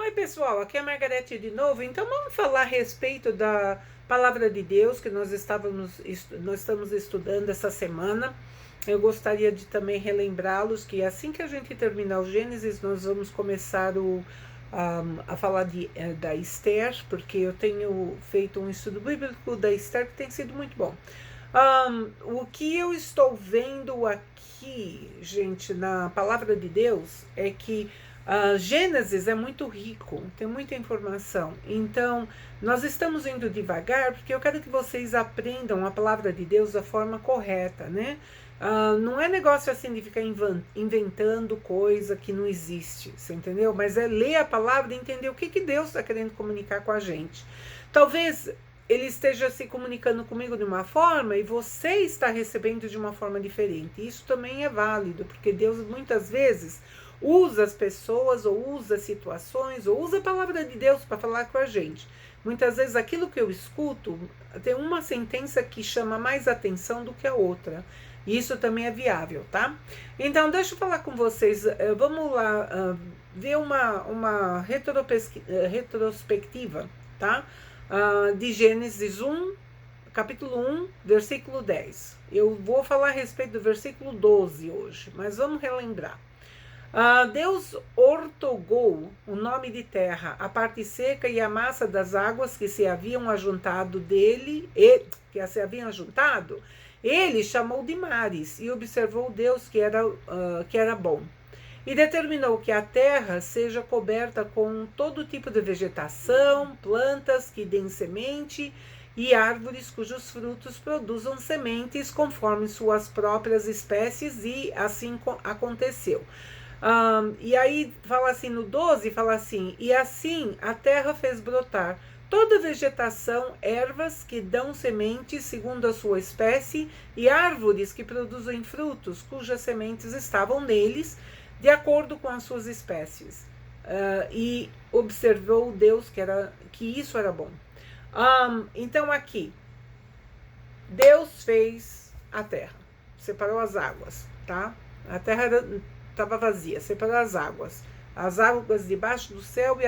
Oi, pessoal, aqui é a Margarete de novo. Então, vamos falar a respeito da palavra de Deus que nós estamos estudando essa semana. Eu gostaria de também relembrá-los que assim que a gente terminar o Gênesis, nós vamos começar a falar da Esther, porque eu tenho feito um estudo bíblico da Esther que tem sido muito bom. O que eu estou vendo aqui, gente, na palavra de Deus, é que Gênesis é muito rico, tem muita informação. Então, nós estamos indo devagar, porque eu quero que vocês aprendam a palavra de Deus da forma correta, né? Não é negócio assim de ficar inventando coisa que não existe, você entendeu? Mas é ler a palavra e entender o que Deus está querendo comunicar com a gente. Talvez ele esteja se comunicando comigo de uma forma e você está recebendo de uma forma diferente. Isso também é válido, porque Deus muitas vezes usa as pessoas, ou usa situações, ou usa a palavra de Deus para falar com a gente. Muitas vezes aquilo que eu escuto tem uma sentença que chama mais atenção do que a outra. E isso também é viável, tá? Então, deixa eu falar com vocês. Vamos lá ver uma retrospectiva, tá? De Gênesis 1, capítulo 1, versículo 10. Eu vou falar a respeito do versículo 12 hoje, mas vamos relembrar. Deus ortogou o nome de terra, a parte seca e a massa das águas que se haviam ajuntado ele chamou de mares, e observou Deus que era bom. E determinou que a terra seja coberta com todo tipo de vegetação, plantas que deem semente e árvores cujos frutos produzam sementes conforme suas próprias espécies, e assim aconteceu. E aí fala assim, no 12, fala assim: e assim a terra fez brotar toda vegetação, ervas que dão sementes segundo a sua espécie, e árvores que produzem frutos, cujas sementes estavam neles, de acordo com as suas espécies. E observou Deus que isso era bom. Então aqui, Deus fez a terra, separou as águas, tá? A terra estava vazia, separou as águas debaixo do céu e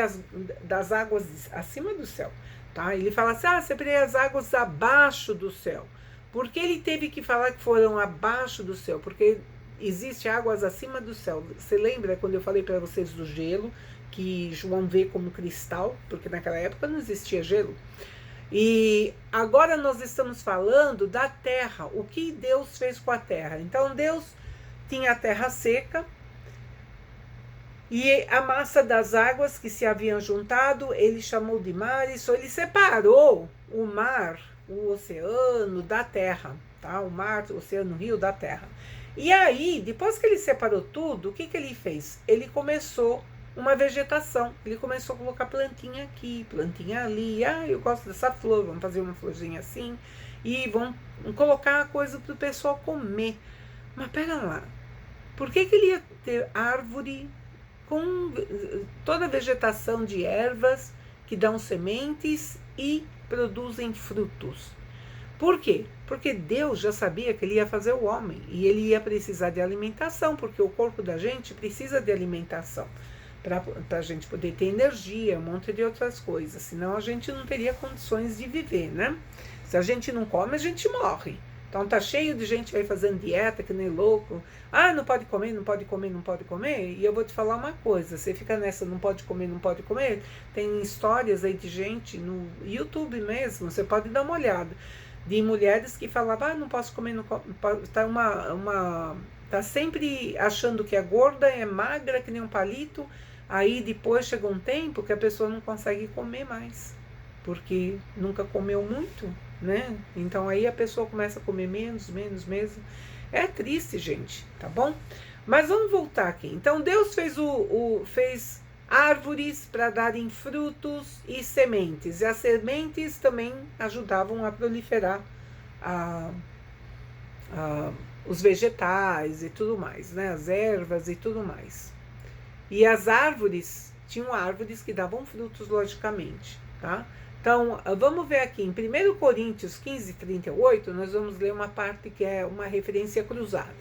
das águas acima do céu, tá? Ele fala assim, separei as águas abaixo do céu. Por que ele teve que falar que foram abaixo do céu? Porque existe águas acima do céu. Você lembra quando eu falei para vocês do gelo, que João vê como cristal, porque naquela época não existia gelo? E agora nós estamos falando da terra, o que Deus fez com a terra. Então Deus tinha a terra seca, e a massa das águas que se haviam juntado, ele chamou de mares. Ele separou o mar, o oceano da terra, tá? O mar, o oceano, o rio da terra. E aí, depois que ele separou tudo, o que ele fez? Ele começou uma vegetação. Ele começou a colocar plantinha aqui, plantinha ali. Eu gosto dessa flor, vamos fazer uma florzinha assim. E vamos colocar coisa para o pessoal comer. Mas pera lá, por que ele ia ter árvore com toda a vegetação de ervas que dão sementes e produzem frutos? Por quê? Porque Deus já sabia que ele ia fazer o homem e ele ia precisar de alimentação, porque o corpo da gente precisa de alimentação para a gente poder ter energia, um monte de outras coisas, senão a gente não teria condições de viver, né? Se a gente não come, a gente morre. Então tá cheio de gente aí fazendo dieta, que nem louco. Não pode comer, não pode comer, não pode comer. E eu vou te falar uma coisa, você fica nessa, não pode comer, não pode comer. Tem histórias aí de gente no YouTube mesmo, você pode dar uma olhada, de mulheres que falavam, não posso comer, não posso, tá sempre achando que é gorda, é magra, que nem um palito. Aí depois chega um tempo que a pessoa não consegue comer mais, porque nunca comeu muito, né? Então aí a pessoa começa a comer menos mesmo. É triste, gente, tá bom? Mas vamos voltar aqui. Então Deus fez árvores para darem frutos e sementes. E as sementes também ajudavam a proliferar os vegetais e tudo mais, né? As ervas e tudo mais. E as árvores, tinham árvores que davam frutos, logicamente, tá? Então, vamos ver aqui, em 1 Coríntios 15, 38, nós vamos ler uma parte que é uma referência cruzada.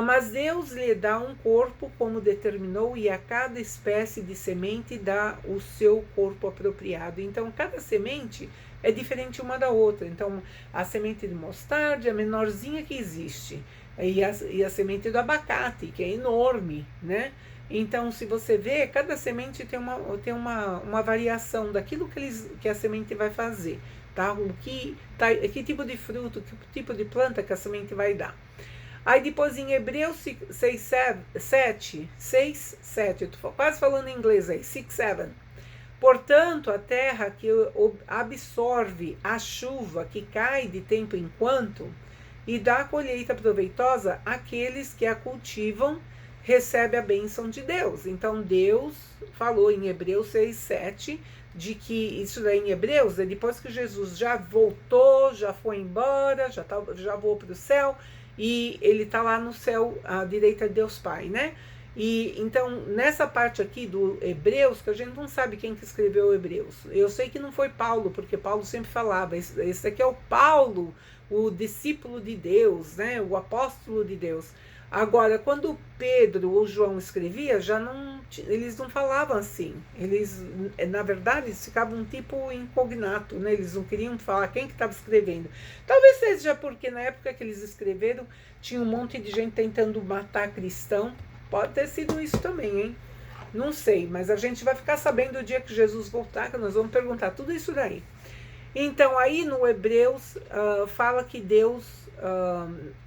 Mas Deus lhe dá um corpo como determinou, e a cada espécie de semente dá o seu corpo apropriado. Então, cada semente é diferente uma da outra. Então, a semente de mostarda é a menorzinha que existe, e a semente do abacate, que é enorme, né? Então, se você vê, cada semente tem uma variação daquilo que a semente vai fazer, tá? Que tipo de fruto, que tipo de planta que a semente vai dar. Aí depois em Hebreus 6, 7, eu estou quase falando em inglês aí, 6, 7. Portanto, a terra que absorve a chuva que cai de tempo em quanto e dá colheita proveitosa àqueles que a cultivam, recebe a bênção de Deus. Então Deus falou em Hebreus 6, 7, de que isso daí em Hebreus é depois que Jesus já voltou, já foi embora, já voou para o céu, e ele está lá no céu à direita de Deus Pai, né? E então nessa parte aqui do Hebreus, que a gente não sabe quem que escreveu Hebreus, eu sei que não foi Paulo, porque Paulo sempre falava, esse aqui é o Paulo, o discípulo de Deus, né? O apóstolo de Deus. Agora, quando Pedro ou João escrevia, eles não falavam assim. Eles, na verdade, eles ficavam um tipo incognato, né? Eles não queriam falar quem que estava escrevendo. Talvez seja porque na época que eles escreveram, tinha um monte de gente tentando matar cristão. Pode ter sido isso também, hein? Não sei, mas a gente vai ficar sabendo o dia que Jesus voltar, que nós vamos perguntar tudo isso daí. Então, aí no Hebreus, fala que Deus,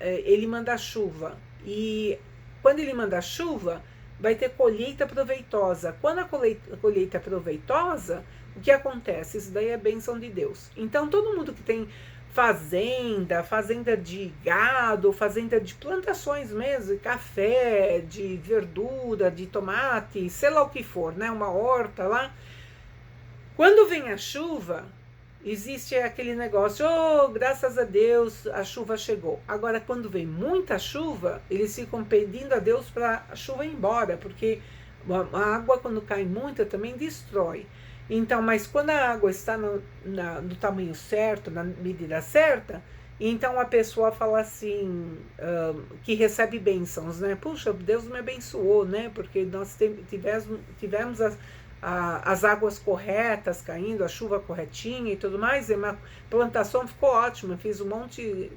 ele manda chuva. E quando ele manda chuva, vai ter colheita proveitosa. Quando a colheita é proveitosa, o que acontece? Isso daí é bênção de Deus. Então, todo mundo que tem fazenda de gado, fazenda de plantações mesmo, de café, de verdura, de tomate, sei lá o que for, né? Uma horta lá. Quando vem a chuva, existe aquele negócio, graças a Deus a chuva chegou. Agora, quando vem muita chuva, eles ficam pedindo a Deus para a chuva ir embora, porque a água, quando cai muita, também destrói. Então, mas quando a água está no tamanho certo, na medida certa, então a pessoa fala assim, que recebe bênçãos, né? Puxa, Deus me abençoou, né? Porque nós tivemos as águas corretas caindo, a chuva corretinha e tudo mais, e a plantação ficou ótima, fiz um monte,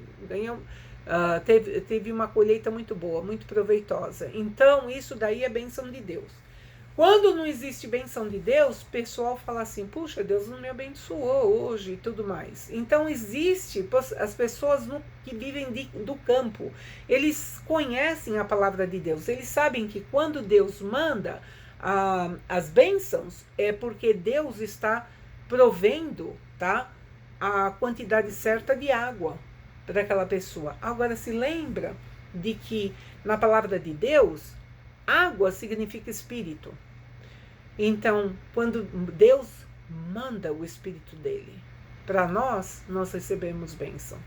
teve uma colheita muito boa, muito proveitosa. Então, isso daí é bênção de Deus. Quando não existe bênção de Deus, o pessoal fala assim, puxa, Deus não me abençoou hoje e tudo mais. Então existe, as pessoas que vivem do campo, eles conhecem a palavra de Deus, eles sabem que quando Deus manda as bênçãos, é porque Deus está provendo, tá, a quantidade certa de água para aquela pessoa. Agora se lembra de que na palavra de Deus, água significa espírito. Então, quando Deus manda o Espírito dele para nós recebemos bênção.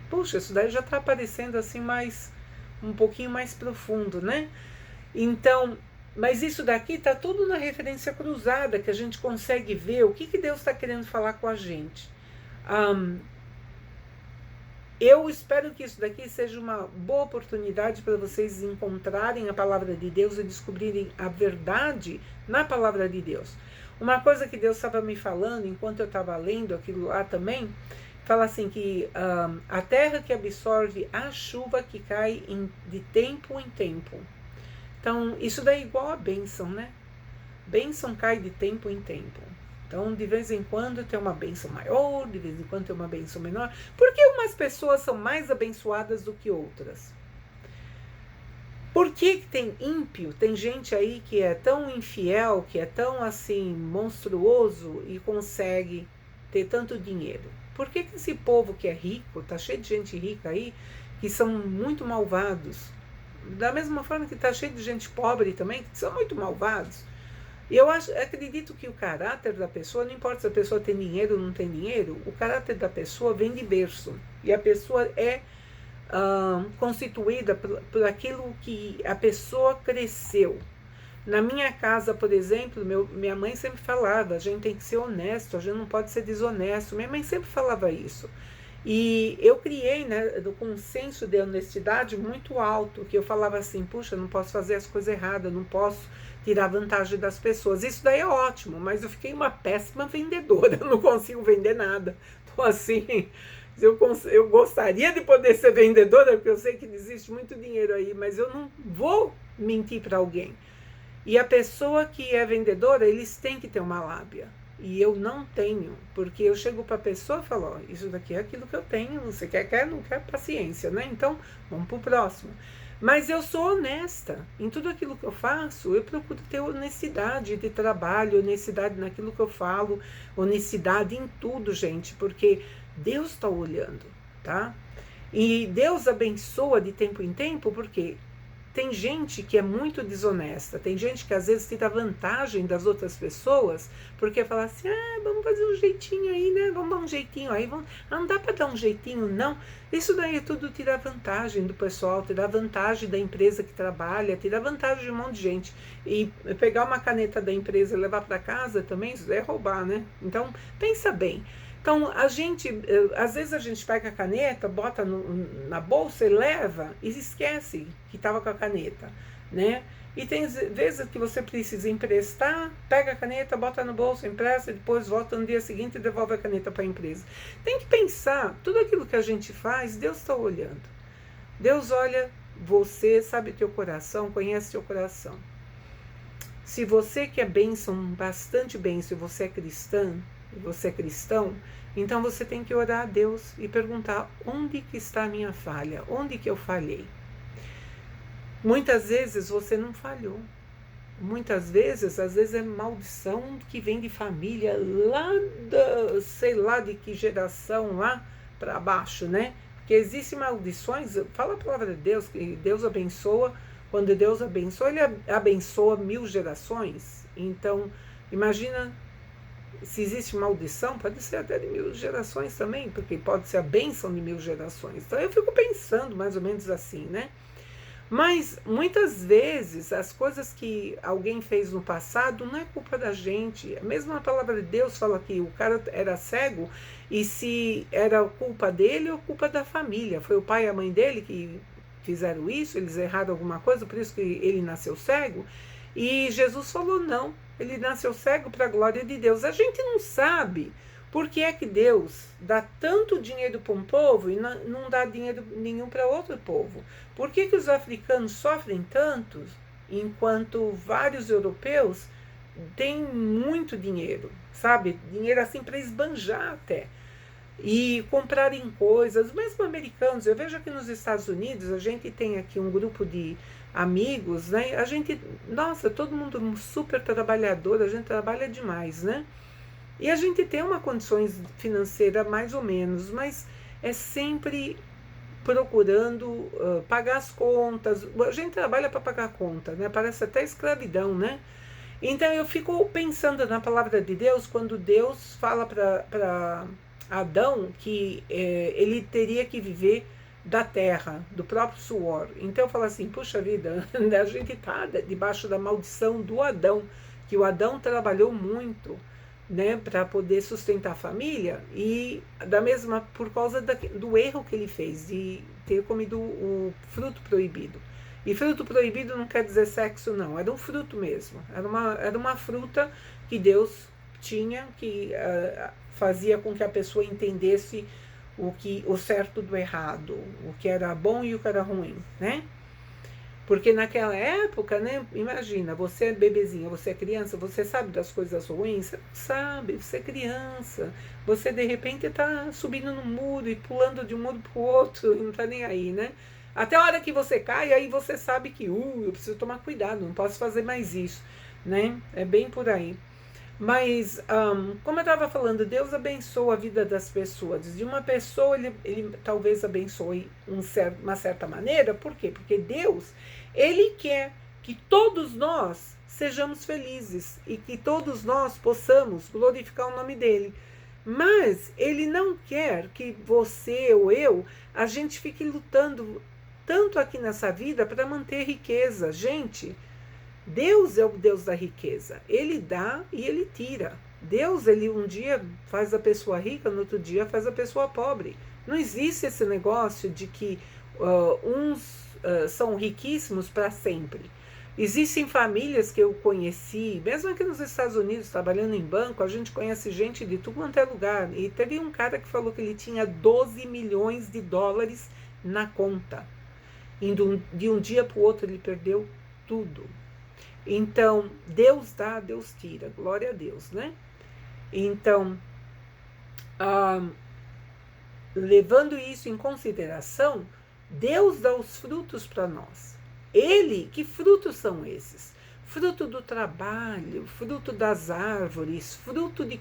Puxa, isso daí já está aparecendo assim um pouquinho mais profundo, né? Então, mas isso daqui está tudo na referência cruzada, que a gente consegue ver o que Deus está querendo falar com a gente. Eu espero que isso daqui seja uma boa oportunidade para vocês encontrarem a palavra de Deus e descobrirem a verdade na palavra de Deus. Uma coisa que Deus estava me falando enquanto eu estava lendo aquilo lá também, fala assim que a terra que absorve a chuva que cai de tempo em tempo. Então, isso daí é igual a bênção, né? Bênção cai de tempo em tempo. Então, de vez em quando tem uma bênção maior, de vez em quando tem uma bênção menor. Por que umas pessoas são mais abençoadas do que outras? Por que tem ímpio, tem gente aí que é tão infiel, que é tão assim monstruoso e consegue ter tanto dinheiro? Por que esse povo que é rico, tá cheio de gente rica aí, que são muito malvados? Da mesma forma que está cheio de gente pobre também, que são muito malvados. E eu acredito que o caráter da pessoa, não importa se a pessoa tem dinheiro ou não tem dinheiro, o caráter da pessoa vem de berço. E a pessoa é constituída por aquilo que a pessoa cresceu. Na minha casa, por exemplo, minha mãe sempre falava, a gente tem que ser honesto, a gente não pode ser desonesto. Minha mãe sempre falava isso. E eu criei, né, com um senso de honestidade muito alto, que eu falava assim, puxa, não posso fazer as coisas erradas, não posso tirar vantagem das pessoas. Isso daí é ótimo, mas eu fiquei uma péssima vendedora, eu não consigo vender nada. Então, assim, eu gostaria de poder ser vendedora, porque eu sei que existe muito dinheiro aí, mas eu não vou mentir para alguém. E a pessoa que é vendedora, eles têm que ter uma lábia. E eu não tenho, porque eu chego para a pessoa e falo, ó, isso daqui é aquilo que eu tenho, você quer, não quer, paciência, né? Então, vamos para o próximo. Mas eu sou honesta em tudo aquilo que eu faço, eu procuro ter honestidade de trabalho, honestidade naquilo que eu falo, honestidade em tudo, gente, porque Deus está olhando, tá? E Deus abençoa de tempo em tempo, porque tem gente que é muito desonesta, tem gente que às vezes tira vantagem das outras pessoas, porque fala assim, vamos fazer um jeitinho aí, né? Vamos dar um jeitinho aí, não dá para dar um jeitinho, não. Isso daí é tudo tirar vantagem do pessoal, tirar vantagem da empresa que trabalha, tirar vantagem de um monte de gente. E pegar uma caneta da empresa e levar para casa também, isso é roubar, né? Então, pensa bem. Então, às vezes a gente pega a caneta, bota na bolsa e leva e esquece que estava com a caneta, né? E tem vezes que você precisa emprestar, pega a caneta, bota no bolso, empresta, depois volta no dia seguinte e devolve a caneta para a empresa. Tem que pensar, tudo aquilo que a gente faz, Deus está olhando. Deus olha você, sabe teu coração, conhece teu coração. Se você quer bênção, bastante bênção, e você é cristã, você é cristão, então você tem que orar a Deus e perguntar onde que está a minha falha, onde que eu falhei. Muitas vezes você não falhou. Muitas vezes, às vezes é maldição que vem de família lá da, sei lá de que geração lá para baixo, né? Porque existem maldições, fala a palavra de Deus, que Deus abençoa, quando Deus abençoa, Ele abençoa 1000 gerações. Então, imagina, se existe maldição, pode ser até de 1000 gerações também, porque pode ser a bênção de 1000 gerações. Então eu fico pensando mais ou menos assim, né? Mas muitas vezes as coisas que alguém fez no passado não é culpa da gente. Mesmo a palavra de Deus fala que o cara era cego, e se era culpa dele ou culpa da família. Foi o pai e a mãe dele que fizeram isso, eles erraram alguma coisa, por isso que ele nasceu cego. E Jesus falou não, ele nasceu cego para a glória de Deus. A gente não sabe por que é que Deus dá tanto dinheiro para um povo e não dá dinheiro nenhum para outro povo. Por que que os africanos sofrem tanto, enquanto vários europeus têm muito dinheiro, sabe? Dinheiro assim para esbanjar até. E comprarem coisas, mesmo americanos. Eu vejo aqui nos Estados Unidos, a gente tem aqui um grupo de amigos, né? A gente, nossa, todo mundo super trabalhador, a gente trabalha demais, né? E a gente tem uma condições financeira mais ou menos, mas é sempre procurando pagar as contas. A gente trabalha para pagar conta, né? Parece até escravidão, né? Então eu fico pensando na palavra de Deus, quando Deus fala para Adão que ele teria que viver da terra, do próprio suor. Então eu falo assim, puxa vida, a gente está debaixo da maldição do Adão, que o Adão trabalhou muito, né, para poder sustentar a família, e por causa do erro que ele fez de ter comido o fruto proibido. E fruto proibido não quer dizer sexo, não, era um fruto mesmo, era uma fruta que Deus tinha, que fazia com que a pessoa entendesse o certo do errado, o que era bom e o que era ruim, né? Porque naquela época, né, imagina, você é bebezinha, você é criança, você sabe das coisas ruins? Você não sabe, você é criança. Você, de repente, está subindo no muro e pulando de um muro para o outro e não está nem aí, né? Até a hora que você cai, aí você sabe que, eu preciso tomar cuidado, não posso fazer mais isso, né? É bem por aí. Mas, como eu estava falando, Deus abençoa a vida das pessoas. De uma pessoa, ele talvez abençoe uma certa maneira. Por quê? Porque Deus, Ele quer que todos nós sejamos felizes e que todos nós possamos glorificar o nome dEle. Mas Ele não quer que você ou eu, a gente fique lutando tanto aqui nessa vida para manter riqueza. Gente, Deus é o Deus da riqueza. Ele dá e Ele tira. Deus, Ele um dia faz a pessoa rica, no outro dia faz a pessoa pobre. Não existe esse negócio de que uns são riquíssimos para sempre. Existem famílias que eu conheci, mesmo aqui nos Estados Unidos, trabalhando em banco, a gente conhece gente de tudo quanto é lugar. E teve um cara que falou que ele tinha 12 milhões de dólares na conta. De um dia para o outro ele perdeu tudo. Então, Deus dá, Deus tira. Glória a Deus, né? Então, levando isso em consideração, Deus dá os frutos para nós. Ele, que frutos são esses? Fruto do trabalho, fruto das árvores, fruto de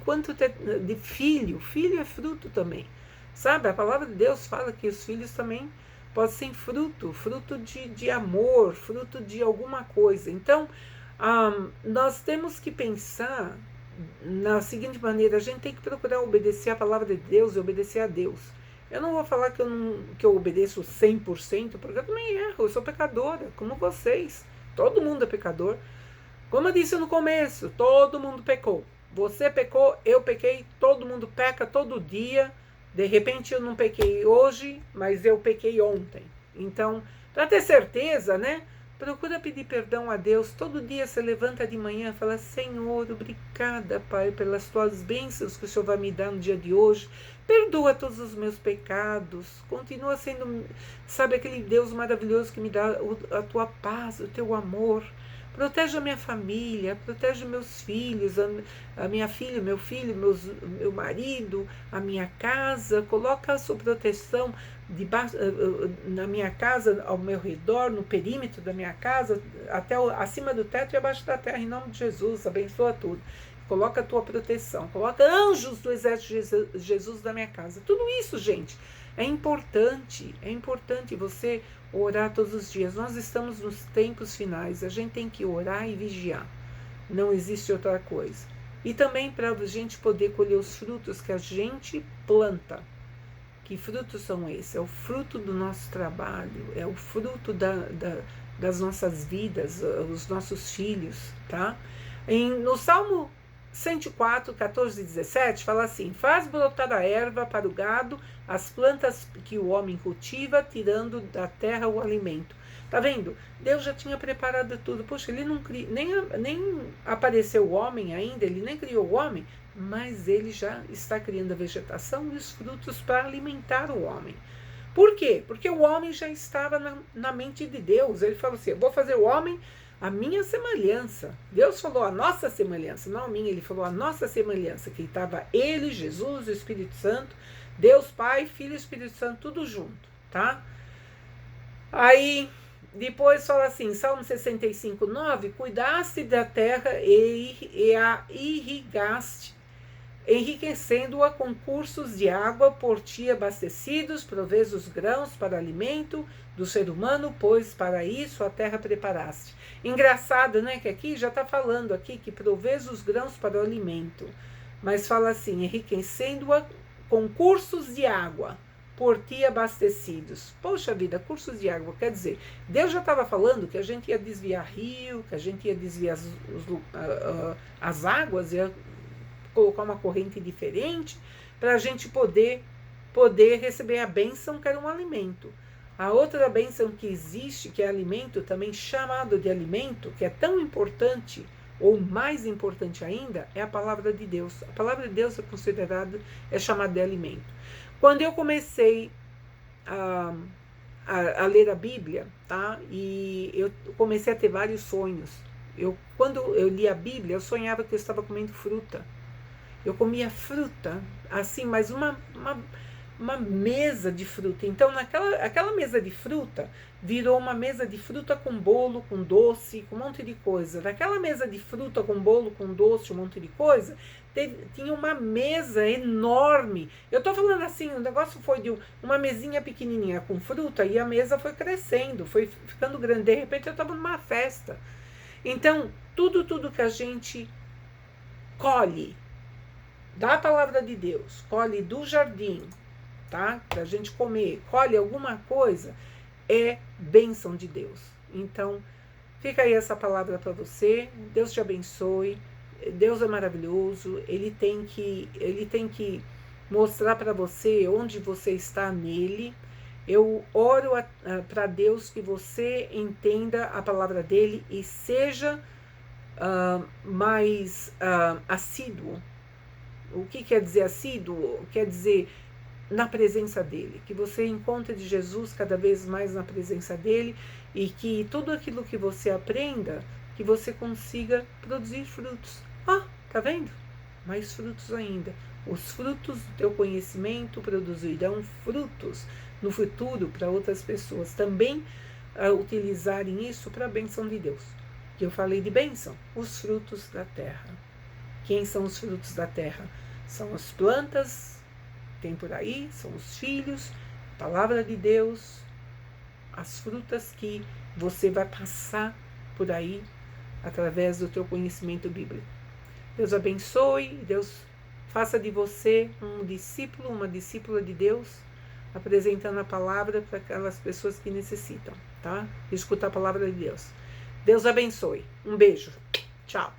de filho. Filho é fruto também. Sabe, a palavra de Deus fala que os filhos também podem ser fruto de amor, fruto de alguma coisa. Então, nós temos que pensar na seguinte maneira: a gente tem que procurar obedecer a palavra de Deus e obedecer a Deus. Eu não vou falar que eu obedeço 100%, porque eu também erro, eu sou pecadora, como vocês. Todo mundo é pecador. Como eu disse no começo, todo mundo pecou. Você pecou, eu pequei, todo mundo peca todo dia. De repente eu não pequei hoje, mas eu pequei ontem. Então, para ter certeza, né? Procura pedir perdão a Deus. Todo dia você levanta de manhã e fala: Senhor, obrigada, Pai, pelas tuas bênçãos que o Senhor vai me dar no dia de hoje. Perdoa todos os meus pecados. Continua sendo, sabe, aquele Deus maravilhoso que me dá a tua paz, o teu amor. Protege a minha família, protege meus filhos, a minha filha, meu filho, meu marido, a minha casa. Coloca a sua proteção na minha casa, ao meu redor, no perímetro da minha casa, até acima do teto e abaixo da terra, em nome de Jesus. Abençoa tudo. Coloca a tua proteção, coloca anjos do exército de Jesus na minha casa. Tudo isso, gente, é importante você orar todos os dias. Nós estamos nos tempos finais, a gente tem que orar e vigiar. Não existe outra coisa. E também para a gente poder colher os frutos que a gente planta. Que frutos são esses? É o fruto do nosso trabalho, é o fruto das nossas vidas, os nossos filhos, tá? No Salmo 104, 14 e 17, fala assim: faz brotar a erva para o gado, as plantas que o homem cultiva, tirando da terra o alimento. Tá vendo? Deus já tinha preparado tudo. Poxa, ele não nem apareceu o homem ainda, ele nem criou o homem, mas ele já está criando a vegetação e os frutos para alimentar o homem. Por quê? Porque o homem já estava na mente de Deus. Ele falou assim: eu vou fazer o homem a minha semelhança. Deus falou a nossa semelhança, não a minha, ele falou a nossa semelhança, que estava ele, Jesus, o Espírito Santo, Deus Pai, Filho e Espírito Santo, tudo junto, tá? Aí, depois fala assim, Salmo 65, 9, cuidaste da terra e a irrigaste, enriquecendo-a com cursos de água, por ti abastecidos, provês os grãos para alimento do ser humano, pois para isso a terra preparaste. Engraçado, né, que aqui já está falando aqui que provês os grãos para o alimento, mas fala assim, enriquecendo-a com cursos de água, por ti abastecidos. Poxa vida, cursos de água, quer dizer, Deus já estava falando que a gente ia desviar rio, que a gente ia desviar as águas, ia colocar uma corrente diferente, para a gente poder receber a bênção que era um alimento. A outra bênção que existe, que é alimento, também chamado de alimento, que é tão importante, ou mais importante ainda, é a palavra de Deus. A palavra de Deus é chamada de alimento. Quando eu comecei a ler a Bíblia, tá? E eu comecei a ter vários sonhos. Quando eu li a Bíblia, eu sonhava que eu estava comendo fruta. Eu comia fruta, assim, mas uma mesa de fruta. Então, aquela mesa de fruta virou uma mesa de fruta com bolo, com doce, com um monte de coisa. Daquela mesa de fruta com bolo, com doce, um monte de coisa, tinha uma mesa enorme. Eu estou falando assim, o negócio foi de uma mesinha pequenininha com fruta e a mesa foi crescendo, foi ficando grande. De repente, eu estava numa festa. Então, tudo que a gente colhe da palavra de Deus, colhe do jardim, tá? Para a gente comer, colhe alguma coisa, é bênção de Deus. Então, fica aí essa palavra para você. Deus te abençoe. Deus é maravilhoso. Ele tem que mostrar para você onde você está nele. Eu oro para Deus que você entenda a palavra dele e seja mais assíduo. O que quer dizer assíduo? Quer dizer na presença dele, que você encontre de Jesus cada vez mais na presença dele e que tudo aquilo que você aprenda, que você consiga produzir frutos. Tá vendo? Mais frutos ainda. Os frutos do teu conhecimento produzirão frutos no futuro para outras pessoas também utilizarem isso para a bênção de Deus. Que eu falei de bênção, os frutos da terra. Quem são os frutos da terra? São as plantas, tem por aí, são os filhos, a palavra de Deus, as frutas que você vai passar por aí através do teu conhecimento bíblico. Deus abençoe, Deus faça de você um discípulo, uma discípula de Deus, apresentando a palavra para aquelas pessoas que necessitam, tá? Escutar a palavra de Deus. Deus abençoe. Um beijo. Tchau.